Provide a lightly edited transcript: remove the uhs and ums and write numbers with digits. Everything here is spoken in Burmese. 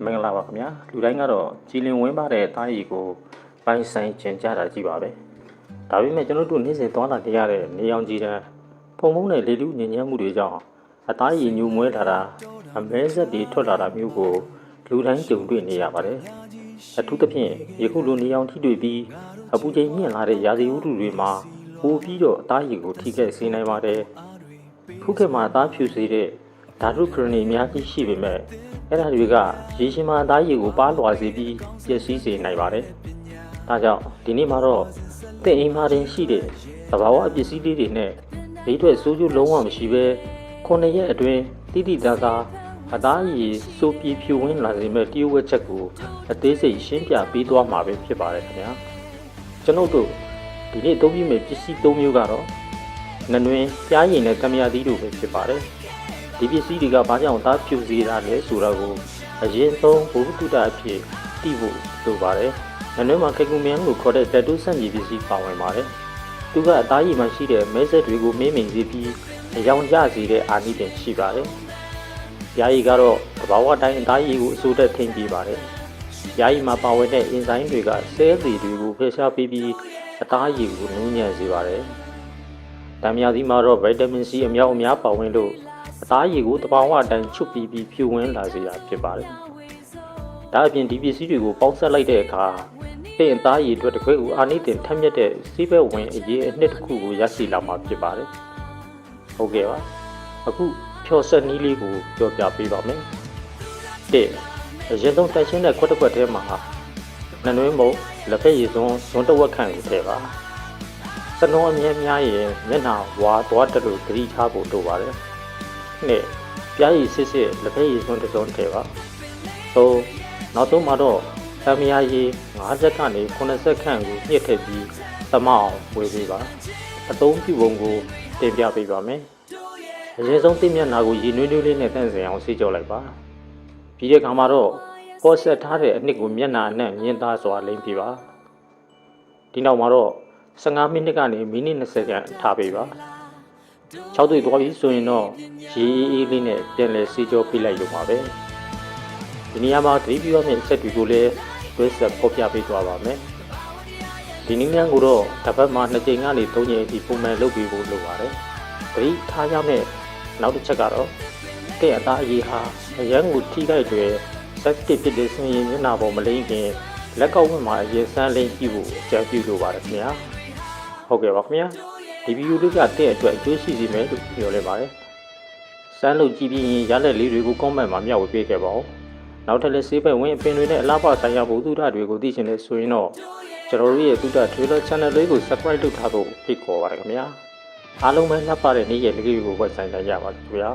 မင်္ဂလာပါခင်ဗျာလူတိုင်းကတော့ကြည်လင်ဝင်းပါတဲ့တားရီကိုပိုင်းဆိုင်ကျင်ကြတာကြည့်ပါပဲဒါပေမဲ့ကျွန်တော်တို့နေ့စဉ်သွားလာနေရတဲ့နေအောင်ကြီးတန်းဖုံဖုံနဲ့လေလူညဉ့်ညမ်းမှုတွေကြောင့်အသားရည်ညူမွဲလာတာအမဲဆက်တွေထွက်လာတာမျိုးကိုလူတိုင်းကြုံတွေ့နေရပါတယ်အထူးသဖြင့်ယခုလိုနေအောင်ထိတွေ့ပြီးအပူချိန်မြင့်လာတဲ့ရာသီဥတုတွေမှာပိုပြီးတော့အသားရည်ကိုထိခိုက်စေနိုင်ပါတယ်ခုခေတ်မှာအသားဖြူစေတဲ့ဓာတုခရဏီအများကြီးရှိပေမဲ့အဲ့ဒါတွေကရေရှင်မှာအသားရည်ကိုပါလွှာစေပြီးပျက်စီးစေနိုင်ပါတယ်။ဒါကြောင့်ဒီနေ့မှာတော့တင့်အိမ်မှာတင်ရှိတဲ့သဘာဝပစ္စည်းလေးတွေနဲ့ဘေးထွက်ဆိုးကျိုးလုံးဝမရှိဘဲ9ရက်အတွင်းတိတိကျကျအသားရည်စိုးပြေဖြူဝင်းလာစေမဲ့တရုပ်ဝက်ချက်ကိုအသေးစိတ်ရှင်းပြပေးသွားမှာပဲဖြစ်ပါတယ်ခင်ဗျာ။ကျွန်ုပ်တို့ဒီနေ့သုံးပြမယ့်ပစ္စည်း၃မျိုးကတော့နနွင်းပြားရည်နဲ့ကမ္မရာသီးတို့ပဲဖြစ်ပါတယ်။ဒီပစ္စည်းတွေကဘာကြောင့်သားဖြူစေတာလဲဆိုတာကိုအရင်ဆုံးဘုဟုတုတအဖြစ်သိဖို့လိုပါတယ်။နနွင်းမှာခေကူမြန်လို့ခေါ်တဲ့တက်တူးဆန့်ကျင်ပစ္စည်းပါဝင်ပါတယ်။သူကအသားရည်မှာရှိတဲ့မဲဆက်တွေကိုမင်းမင်စေပြီးအယောင်ကျစေတဲ့အာနိသင်ရှိပါတယ်။ယာယီကတော့သဘာဝတိုင်းအသားရည်ကိုအစိုးတက်ထိန်းပေးပါတယ်။ယာယီမှာပါဝင်တဲ့အင်ဇိုင်းတွေကဆဲသီတွေကိုဖယ်ရှားပေးပြီးအသားရည်ကိုနူးညံ့စေပါတယ်။တံမြာသီးမှာတော့ဗီတာမင် C အများအပြားပါဝင်လို့အသားရည်ကိုတဘာဝအတိုင်းချုပ်ပြီးဖြူဝင်းလာစေတာဖြစ်ပါတယ်။ဒါအပြင်ဒီပစ္စည်းတွေကိုပေါင်းစပ်လိုက်တဲ့အခါတင့်အသားရည်အတွက်တခွဲကိုအာနိသင်ထက်မြက်တဲ့စီးဘက်ဝင်အရေးအနှစ်တစ်ခုကိုရရှိလာမှာဖြစ်ပါတယ်။ဟုတ်ကဲ့ပါ။အခုဖြော်ဆက်နည်းလေးကိုပြောပြပေးပါမယ်။အရင်ဆုံးတိုက်ရှင်းတဲ့ခွက်တစ်ခွက်ထဲမှာနနွင်းမုံလက်ဖက်ရည်စွန်းတစ်ဝက်ခန့်ကိုထည့်ပါ။စနှောအမြဲများရင်မျက်နှာဝါသွားတလို့သတိထားဖို့လိုပါတယ်။နဲ့ပြားရည်စစ်လက်ဖက်ရည်စွန်းတစ်စုံထည့်ပါနောက်ဆုံးမှာတော့သံမယာရည်50ကနေ80ခန့်ကိုညှစ်ထည့်ပြီးသမအောင်ဝေပေးပါအသုံးပြုပုံကိုတင်ပြပေးပါမယ်အရင်ဆုံးသိမျက်နှာကိုရေနွေးနွေးလေးနဲ့တန့်စင်အောင်ဆေးကြောလိုက်ပါပြီးတဲ့အခါမှာတော့ပေါ်ဆက်ထားတဲ့အနှစ်ကိုမျက်နှာအနှံ့မြင်သားစွာလိမ့်ပြပါဒီနောက်မှာတော့15မိနစ်ကနေမိနစ်20ခန့်ထားပေးပါ6တွေ့သွားပြီဆိုရင်တော့ရေအေးလေးနဲ့ပြန်လည်ဆေးကြောပေးလိုက်ရုံပါပဲဒီနေရာမှာသတိပြုရမယ့်အချက်တွေကိုလည်းတွဲဆက်ဖော်ပြပေးသွားပါမယ်ဒီနည်းလမ်းကိုတော့တစ်ပတ်မှာ2ကြိမ်ကနေ3ကြိမ်အထိပုံမှန်လုပ်ပြီးဖို့လိုပါတယ်သတိထားရမယ့်နောက်တစ်ချက်ကတော့တဲ့အသားအရည်ဟာအရန်ကိုထိခိုက်တွေဆက်တစ်ဖြစ်တဲ့ဆိုရင်မျက်နှာပေါ်မလိမ့်ခင်လက်ကောက်ဝတ်မှာအရည်စမ်းလိမ့်ကြည့်ဖို့အကြံပြုလိုပါတယ်ခင်ဗျာဟုတ်ကဲ့ပါခင်ဗျာဒီဗီဒီယိုလေးကတဲ့အတွက်အကျိုးရှိစေမယ်လို့ပြောလိုက်ပါတယ်စမ်းလို့ကြည့်ပြီးရင်ရလက်လေးတွေကို comment မှာမျှဝေပေးခဲ့ပါဦးနောက်ထပ်လည်းဆေးဘက်ဝင်အပင်တွေနဲ့အလားပါဆိုင်ရာဘုသူဒ္ဓတွေကိုသိချင်တယ်ဆိုရင်တော့ကျွန်တော်တို့ရဲ့သုဒ္ဓ Trailer Channel လေးကို Subscribe လုပ်ထားဖို့ဖိတ်ခေါ်ပါရခင်ဗျာအားလုံးပဲလက်ပါတဲ့နေ့ရက်လေးကိုဝက်ဆိုင်နိုင်ကြပါခင်ဗျာ